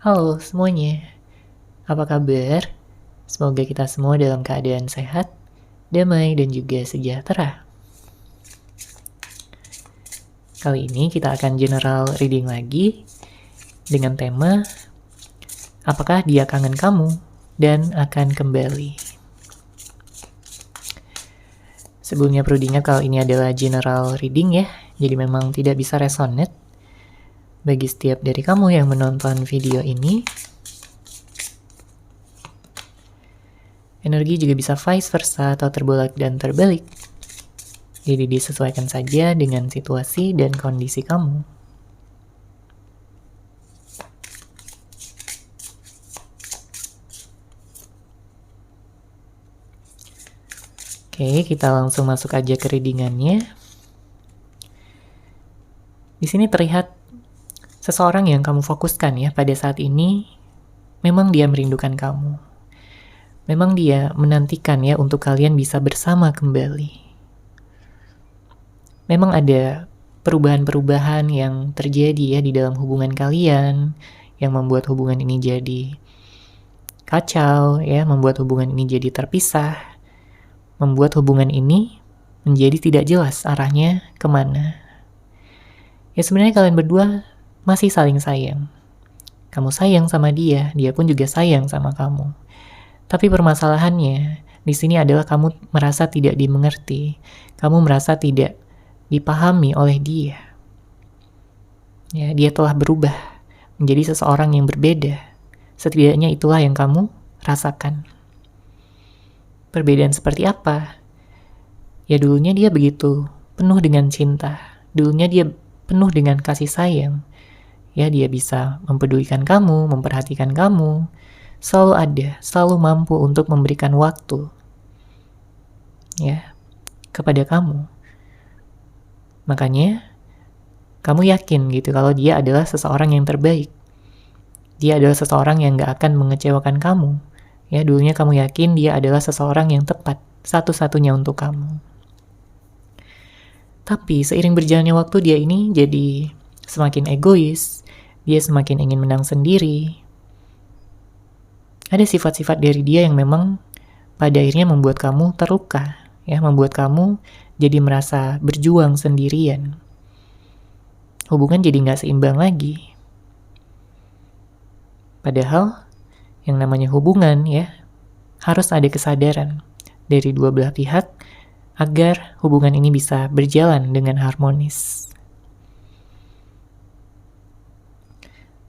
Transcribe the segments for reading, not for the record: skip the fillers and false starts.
Halo semuanya, apa kabar? Semoga kita semua dalam keadaan sehat, damai, dan juga sejahtera. Kali ini kita akan general reading lagi dengan tema apakah dia kangen kamu dan akan kembali. Sebelumnya perlu diingat kalau ini adalah general reading ya, jadi memang tidak bisa resonate bagi setiap dari kamu yang menonton video ini. Energi juga bisa vice versa atau terbolak dan terbalik. Jadi disesuaikan saja dengan situasi dan kondisi kamu. Oke, kita langsung masuk aja ke readingannya. Di sini terlihat seseorang yang kamu fokuskan ya pada saat ini, memang dia merindukan kamu. Memang dia menantikan ya untuk kalian bisa bersama kembali. Memang ada perubahan-perubahan yang terjadi ya di dalam hubungan kalian, yang membuat hubungan ini jadi kacau ya, membuat hubungan ini jadi terpisah, membuat hubungan ini menjadi tidak jelas arahnya kemana. Ya sebenarnya kalian berdua masih saling sayang. Kamu sayang sama dia, dia pun juga sayang sama kamu. Tapi permasalahannya di sini adalah kamu merasa tidak dimengerti, kamu merasa tidak dipahami oleh dia. Ya, dia telah berubah menjadi seseorang yang berbeda. Setidaknya itulah yang kamu rasakan. Perbedaan seperti apa? Ya dulunya dia begitu penuh dengan cinta. Dulunya dia penuh dengan kasih sayang. Ya dia bisa mempedulikan kamu, memperhatikan kamu. Selalu ada, selalu mampu untuk memberikan waktu ya kepada kamu. Makanya kamu yakin gitu kalau dia adalah seseorang yang terbaik. Dia adalah seseorang yang gak akan mengecewakan kamu. Ya dulunya kamu yakin dia adalah seseorang yang tepat, satu-satunya untuk kamu. Tapi seiring berjalannya waktu dia ini jadi semakin egois, dia semakin ingin menang sendiri. Ada sifat-sifat dari dia yang memang pada akhirnya membuat kamu terluka, ya, membuat kamu jadi merasa berjuang sendirian. Hubungan jadi nggak seimbang lagi. Padahal yang namanya hubungan ya harus ada kesadaran dari dua belah pihak agar hubungan ini bisa berjalan dengan harmonis.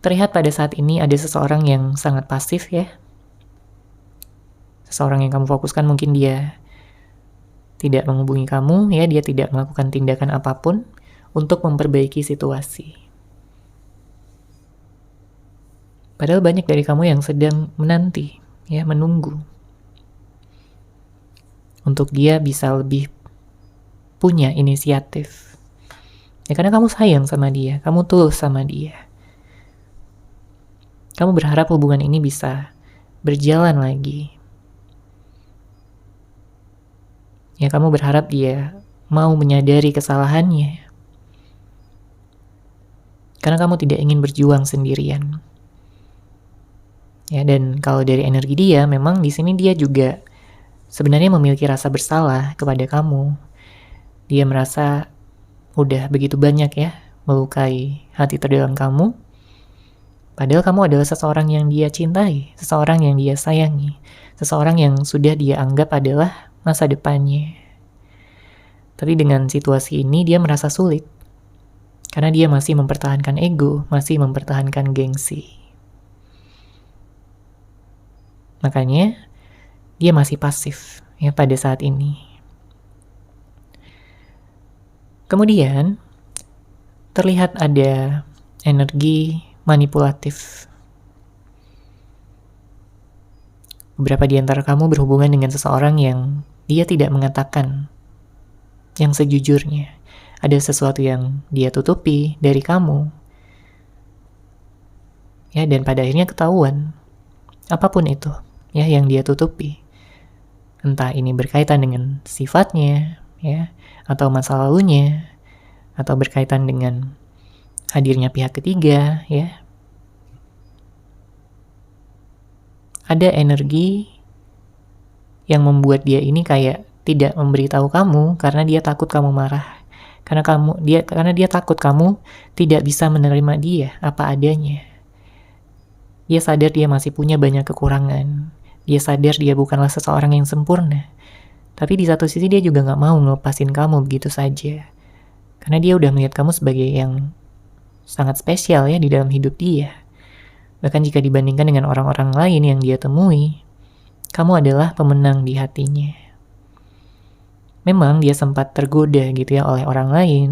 Terlihat pada saat ini ada seseorang yang sangat pasif ya. Seseorang yang kamu fokuskan mungkin dia tidak menghubungi kamu, ya dia tidak melakukan tindakan apapun untuk memperbaiki situasi. Padahal banyak dari kamu yang sedang menanti, ya menunggu untuk dia bisa lebih punya inisiatif. Ya karena kamu sayang sama dia, kamu tulus sama dia. Kamu berharap hubungan ini bisa berjalan lagi. Ya kamu berharap dia mau menyadari kesalahannya. Karena kamu tidak ingin berjuang sendirian. Ya dan kalau dari energi dia, memang di sini dia juga sebenarnya memiliki rasa bersalah kepada kamu. Dia merasa udah begitu banyak ya melukai hati terdalam kamu. Padahal kamu adalah seseorang yang dia cintai, seseorang yang dia sayangi, seseorang yang sudah dia anggap adalah masa depannya. Tapi dengan situasi ini dia merasa sulit. Karena dia masih mempertahankan ego, masih mempertahankan gengsi. Makanya dia masih pasif ya pada saat ini. Kemudian terlihat ada energi manipulatif. Beberapa di antara kamu berhubungan dengan seseorang yang dia tidak mengatakan yang sejujurnya. Ada sesuatu yang dia tutupi dari kamu. Ya, dan pada akhirnya ketahuan. Apapun itu, ya, yang dia tutupi. Entah ini berkaitan dengan sifatnya, ya, atau masa lalunya, atau berkaitan dengan hadirnya pihak ketiga, ya. ada energi yang membuat dia ini kayak tidak memberitahu kamu karena dia takut kamu marah. Karena dia takut kamu tidak bisa menerima dia apa adanya. Dia sadar dia masih punya banyak kekurangan. Dia sadar dia bukanlah seseorang yang sempurna. Tapi di satu sisi dia juga gak mau ngelepasin kamu begitu saja. Karena dia udah melihat kamu sebagai yang sangat spesial ya di dalam hidup dia. Bahkan jika dibandingkan dengan orang-orang lain yang dia temui, kamu adalah pemenang di hatinya. Memang dia sempat tergoda gitu ya oleh orang lain.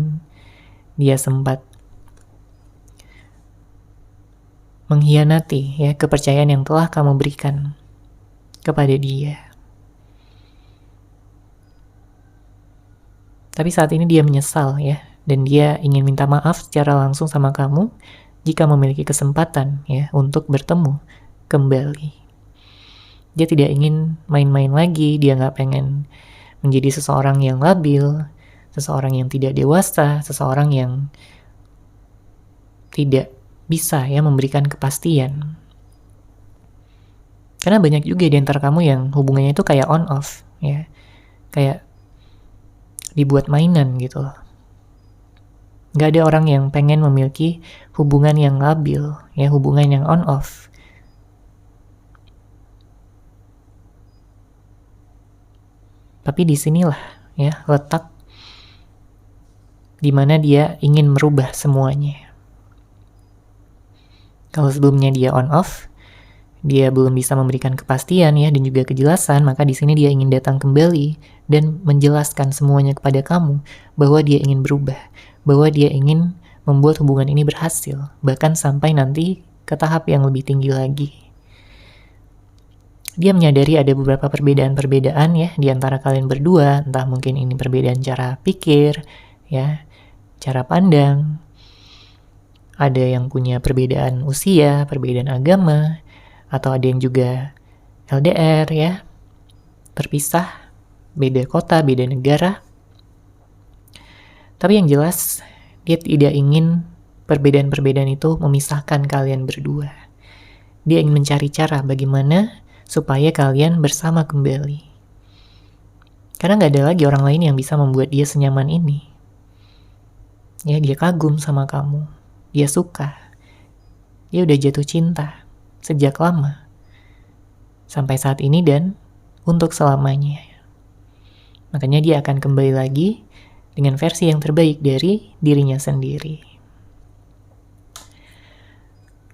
Dia sempat mengkhianati ya kepercayaan yang telah kamu berikan kepada dia. Tapi saat ini dia menyesal ya, dan dia ingin minta maaf secara langsung sama kamu jika memiliki kesempatan ya untuk bertemu kembali. Dia tidak ingin main-main lagi, dia gak pengen menjadi seseorang yang labil, seseorang yang tidak dewasa, seseorang yang tidak bisa ya memberikan kepastian. Karena banyak juga di antara kamu yang hubungannya itu kayak on off ya. Kayak dibuat mainan gitu loh. Gak ada orang yang pengen memiliki hubungan yang labil ya, hubungan yang on off. Tapi disinilah ya letak dimana dia ingin merubah semuanya. Kalau sebelumnya dia on off, dia belum bisa memberikan kepastian ya dan juga kejelasan, maka di sini dia ingin datang kembali dan menjelaskan semuanya kepada kamu bahwa dia ingin berubah, bahwa dia ingin membuat hubungan ini berhasil, bahkan sampai nanti ke tahap yang lebih tinggi lagi. Dia menyadari ada beberapa perbedaan-perbedaan ya di antara kalian berdua, entah mungkin ini perbedaan cara pikir, ya, cara pandang. Ada yang punya perbedaan usia, perbedaan agama, atau ada yang juga LDR ya, terpisah, beda kota, beda negara. Tapi yang jelas, dia tidak ingin perbedaan-perbedaan itu memisahkan kalian berdua. Dia ingin mencari cara bagaimana supaya kalian bersama kembali. Karena gak ada lagi orang lain yang bisa membuat dia senyaman ini. Ya, dia kagum sama kamu. Dia suka. Dia udah jatuh cinta sejak lama. Sampai saat ini dan untuk selamanya. Makanya dia akan kembali lagi dengan versi yang terbaik dari dirinya sendiri.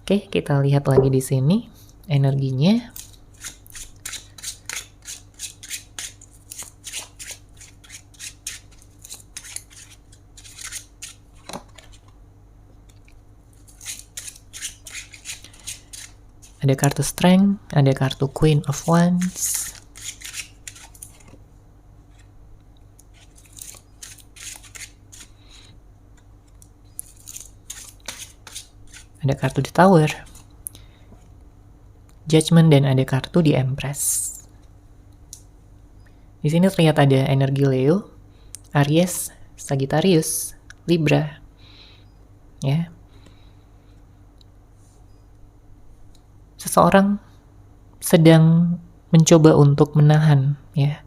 Oke, kita lihat lagi di sini energinya. Ada kartu Strength, ada kartu Queen of Wands. Ada kartu The Tower, Judgment, dan ada kartu The Empress. Di sini terlihat ada energi Leo, Aries, Sagittarius, Libra. Ya. Seseorang sedang mencoba untuk menahan ya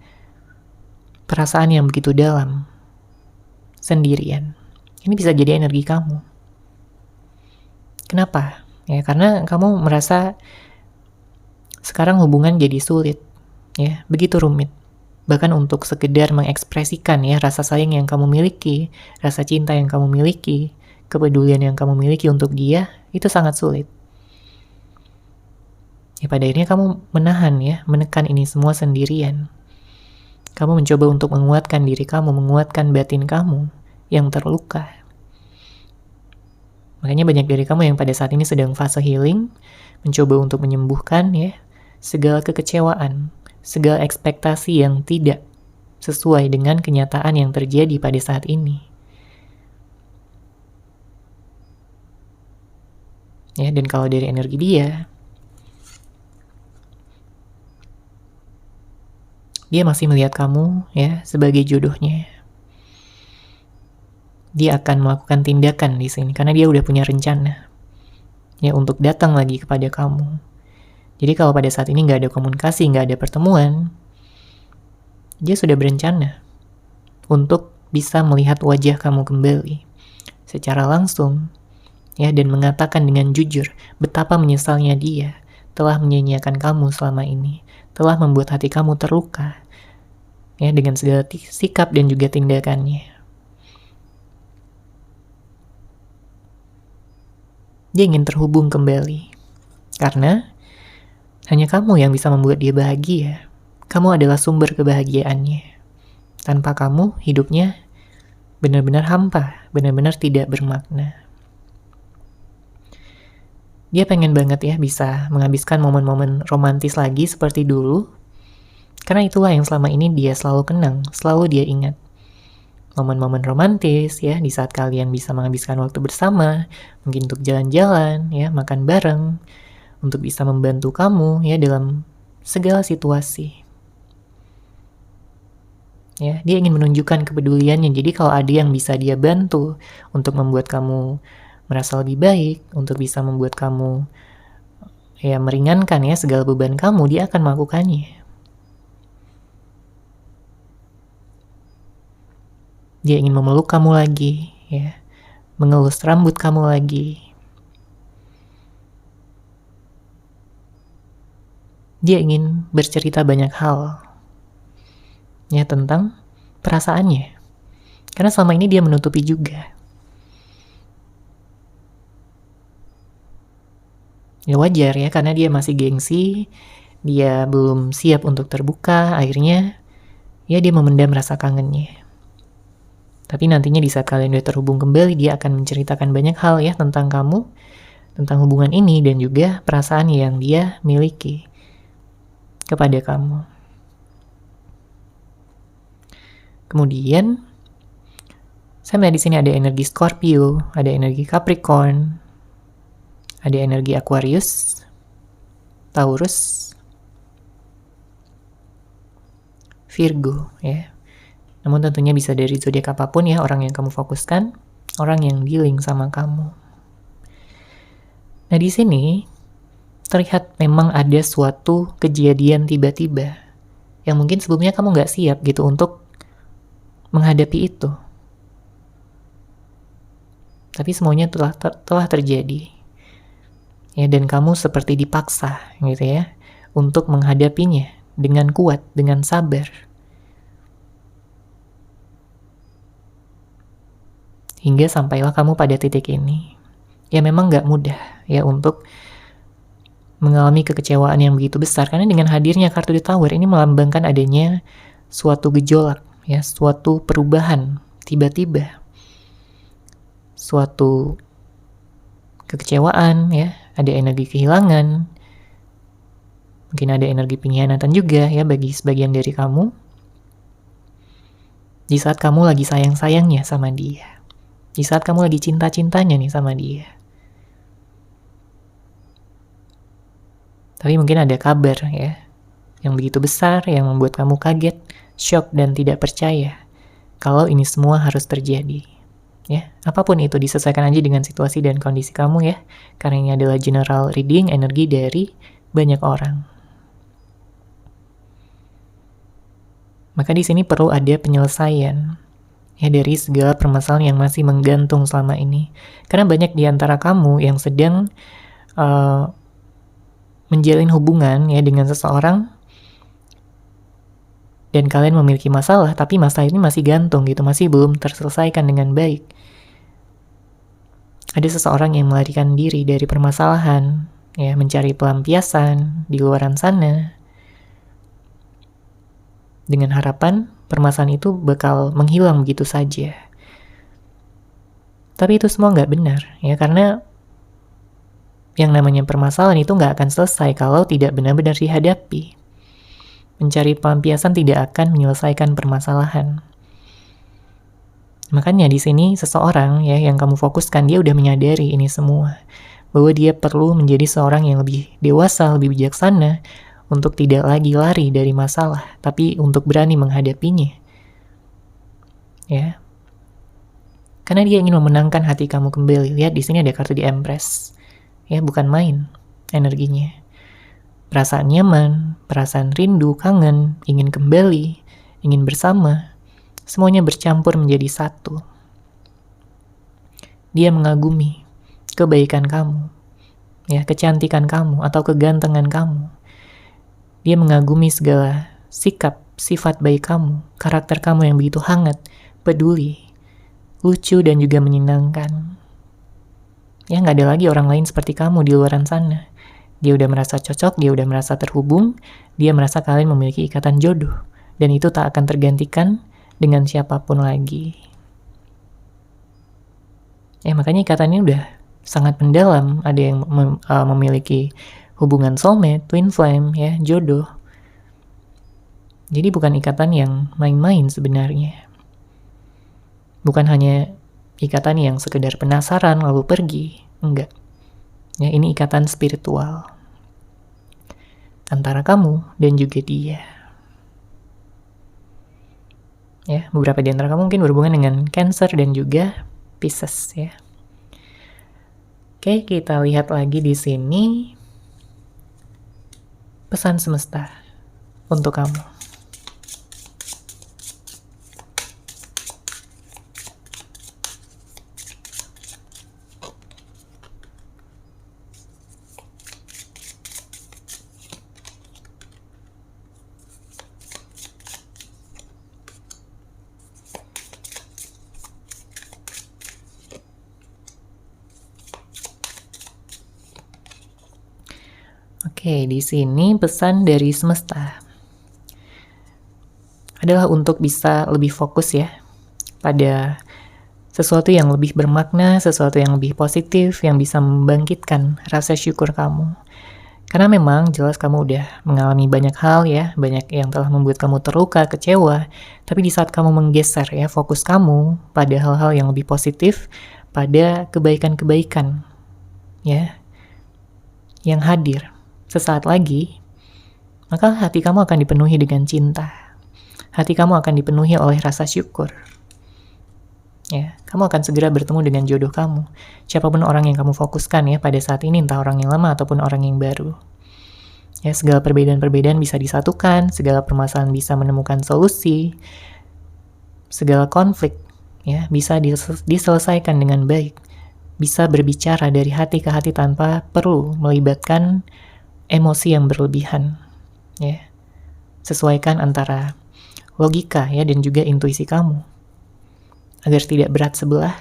perasaan yang begitu dalam sendirian. Ini bisa jadi energi kamu. Kenapa? Ya karena kamu merasa sekarang hubungan jadi sulit, ya begitu rumit. Bahkan untuk sekedar mengekspresikan ya rasa sayang yang kamu miliki, rasa cinta yang kamu miliki, kepedulian yang kamu miliki untuk dia itu sangat sulit. Ya pada akhirnya kamu menahan ya, menekan ini semua sendirian. Kamu mencoba untuk menguatkan diri kamu, menguatkan batin kamu yang terluka. Makanya banyak dari kamu yang pada saat ini sedang fase healing, mencoba untuk menyembuhkan ya segala kekecewaan, segala ekspektasi yang tidak sesuai dengan kenyataan yang terjadi pada saat ini. Ya, dan kalau dari energi dia masih melihat kamu ya sebagai jodohnya. Dia akan melakukan tindakan di sini karena dia udah punya rencana ya untuk datang lagi kepada kamu. Jadi kalau pada saat ini nggak ada komunikasi, nggak ada pertemuan, dia sudah berencana untuk bisa melihat wajah kamu kembali secara langsung, ya, dan mengatakan dengan jujur betapa menyesalnya dia telah menyia-nyiakan kamu selama ini, telah membuat hati kamu terluka, ya, dengan segala sikap dan juga tindakannya. Dia ingin terhubung kembali, karena hanya kamu yang bisa membuat dia bahagia. Kamu adalah sumber kebahagiaannya. Tanpa kamu, hidupnya benar-benar hampa, benar-benar tidak bermakna. Dia pengen banget ya bisa menghabiskan momen-momen romantis lagi seperti dulu, karena itulah yang selama ini dia selalu kenang, selalu dia ingat. Momen-momen romantis ya, di saat kalian bisa menghabiskan waktu bersama, mungkin untuk jalan-jalan, ya, makan bareng, untuk bisa membantu kamu ya dalam segala situasi. Ya, dia ingin menunjukkan kepeduliannya. Jadi kalau ada yang bisa dia bantu untuk membuat kamu merasa lebih baik, untuk bisa membuat kamu ya meringankan ya segala beban kamu, dia akan melakukannya. Dia ingin memeluk kamu lagi, ya, mengelus rambut kamu lagi. Dia ingin bercerita banyak hal ya tentang perasaannya. Karena selama ini dia menutupi juga. Ya wajar ya, karena dia masih gengsi, dia belum siap untuk terbuka, akhirnya ya dia memendam rasa kangennya. Tapi nantinya di saat kalian udah terhubung kembali, dia akan menceritakan banyak hal ya tentang kamu, tentang hubungan ini, dan juga perasaan yang dia miliki kepada kamu. Kemudian, saya melihat di sini ada energi Scorpio, ada energi Capricorn, ada energi Aquarius, Taurus, Virgo, ya. Namun tentunya bisa dari zodiak apapun ya, orang yang kamu fokuskan, orang yang dealing sama kamu. Nah, di sini terlihat memang ada suatu kejadian tiba-tiba yang mungkin sebelumnya kamu nggak siap gitu untuk menghadapi itu. Tapi semuanya telah terjadi. Ya, dan kamu seperti dipaksa gitu ya untuk menghadapinya dengan kuat, dengan sabar. Hingga sampailah kamu pada titik ini. Ya memang gak mudah ya untuk mengalami kekecewaan yang begitu besar. Karena dengan hadirnya kartu The Tower ini melambangkan adanya suatu gejolak, ya, suatu perubahan tiba-tiba. Suatu kekecewaan ya, ada energi kehilangan. Mungkin ada energi pengkhianatan juga ya bagi sebagian dari kamu. Di saat kamu lagi sayang-sayangnya sama dia. Di saat kamu lagi cinta-cintanya nih sama dia. Tapi mungkin ada kabar ya, yang begitu besar, yang membuat kamu kaget, shock, dan tidak percaya kalau ini semua harus terjadi. Ya, apapun itu disesuaikan aja dengan situasi dan kondisi kamu ya, karena ini adalah general reading energi dari banyak orang. Maka di sini perlu ada penyelesaian ya dari segala permasalahan yang masih menggantung selama ini. Karena banyak di antara kamu yang sedang menjalin hubungan ya dengan seseorang dan kalian memiliki masalah, tapi masalah ini masih gantung gitu, masih belum terselesaikan dengan baik. Ada seseorang yang melarikan diri dari permasalahan, ya, mencari pelampiasan di luaran sana, dengan harapan permasalahan itu bakal menghilang begitu saja. Tapi itu semua nggak benar, ya, karena yang namanya permasalahan itu nggak akan selesai kalau tidak benar-benar dihadapi. Mencari pelampiasan tidak akan menyelesaikan permasalahan. Makanya di sini seseorang ya yang kamu fokuskan, dia udah menyadari ini semua, bahwa dia perlu menjadi seorang yang lebih dewasa, lebih bijaksana, untuk tidak lagi lari dari masalah, tapi untuk berani menghadapinya. Ya. Karena dia ingin memenangkan hati kamu kembali. Lihat di sini ada kartu di Empress. Ya, bukan main energinya. perasaan nyaman, perasaan rindu, kangen, ingin kembali, ingin bersama, semuanya bercampur menjadi satu. Dia mengagumi kebaikan kamu, ya, kecantikan kamu atau kegantengan kamu. Dia mengagumi segala sikap, sifat baik kamu, karakter kamu yang begitu hangat, peduli, lucu dan juga menyenangkan. Ya, nggak ada lagi orang lain seperti kamu di luaran sana. Dia udah merasa cocok, dia udah merasa terhubung, dia merasa kalian memiliki ikatan jodoh. Dan itu tak akan tergantikan dengan siapapun lagi. Ya, makanya ikatan ini udah sangat mendalam. Ada yang memiliki hubungan soulmate, twin flame, ya, jodoh. Jadi bukan ikatan yang main-main sebenarnya. Bukan hanya ikatan yang sekedar penasaran lalu pergi. Enggak. Ya, ini ikatan spiritual antara kamu dan juga dia. Ya, beberapa di antara kamu mungkin berhubungan dengan Cancer dan juga Pisces, ya. Oke, kita lihat lagi di sini pesan semesta untuk kamu. Oke, di sini pesan dari semesta adalah untuk bisa lebih fokus ya pada sesuatu yang lebih bermakna, sesuatu yang lebih positif, yang bisa membangkitkan rasa syukur kamu. Karena memang jelas kamu udah mengalami banyak hal ya, banyak yang telah membuat kamu terluka, kecewa. Tapi di saat kamu menggeser ya fokus kamu pada hal-hal yang lebih positif, pada kebaikan-kebaikan ya, yang hadir sesaat lagi, maka hati kamu akan dipenuhi dengan cinta. Hati kamu akan dipenuhi oleh rasa syukur. Ya, kamu akan segera bertemu dengan jodoh kamu. Siapapun orang yang kamu fokuskan ya pada saat ini, entah orang yang lama ataupun orang yang baru. Ya, segala perbedaan-perbedaan bisa disatukan, segala permasalahan bisa menemukan solusi, segala konflik ya bisa diselesaikan dengan baik. Bisa berbicara dari hati ke hati tanpa perlu melibatkan emosi yang berlebihan, ya. Sesuaikan antara logika ya dan juga intuisi kamu agar tidak berat sebelah,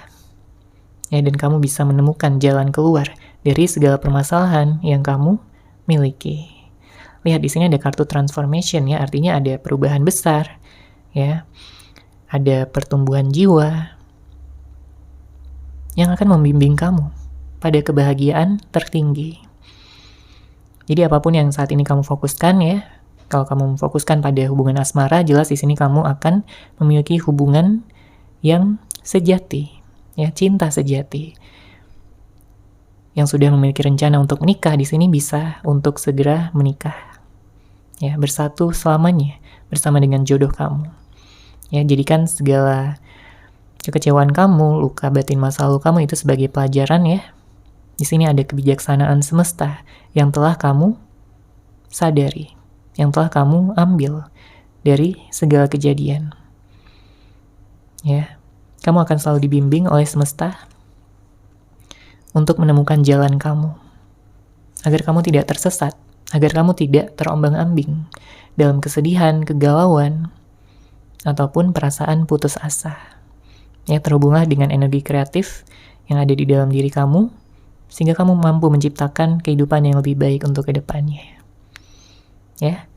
ya, dan kamu bisa menemukan jalan keluar dari segala permasalahan yang kamu miliki. Lihat di sini ada kartu transformation ya, artinya ada perubahan besar, ya, ada pertumbuhan jiwa yang akan membimbing kamu pada kebahagiaan tertinggi. Jadi apapun yang saat ini kamu fokuskan ya, kalau kamu memfokuskan pada hubungan asmara, jelas di sini kamu akan memiliki hubungan yang sejati, ya, cinta sejati. Yang sudah memiliki rencana untuk menikah di sini bisa untuk segera menikah. Ya, bersatu selamanya bersama dengan jodoh kamu. Ya, jadikan segala kekecewaan kamu, luka batin masa lalu kamu itu sebagai pelajaran ya. Di sini ada kebijaksanaan semesta yang telah kamu sadari, yang telah kamu ambil dari segala kejadian. Ya, kamu akan selalu dibimbing oleh semesta untuk menemukan jalan kamu, agar kamu tidak tersesat, agar kamu tidak terombang-ambing dalam kesedihan, kegalauan, ataupun perasaan putus asa. Ya, terhubunglah dengan energi kreatif yang ada di dalam diri kamu, sehingga kamu mampu menciptakan kehidupan yang lebih baik untuk kedepannya. Ya,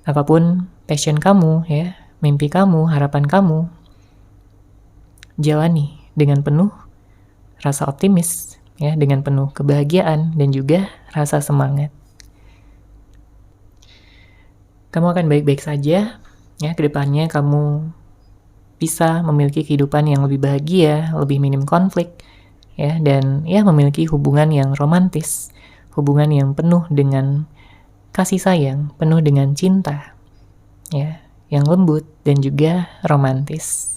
apapun passion kamu, ya, mimpi kamu, harapan kamu, jalani dengan penuh rasa optimis, ya, dengan penuh kebahagiaan dan juga rasa semangat. Kamu akan baik-baik saja, ya, kedepannya kamu bisa memiliki kehidupan yang lebih bahagia, lebih minim konflik, ya, dan ya memiliki hubungan yang romantis, hubungan yang penuh dengan kasih sayang, penuh dengan cinta, ya, yang lembut dan juga romantis.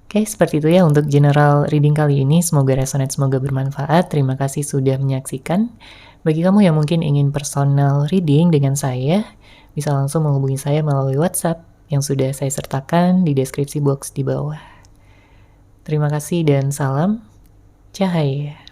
Oke, seperti itu ya untuk general reading kali ini. Semoga resonate, semoga bermanfaat. Terima kasih sudah menyaksikan. Bagi kamu yang mungkin ingin personal reading dengan saya, bisa langsung menghubungi saya melalui WhatsApp yang sudah saya sertakan di deskripsi box di bawah. Terima kasih dan salam cahaya.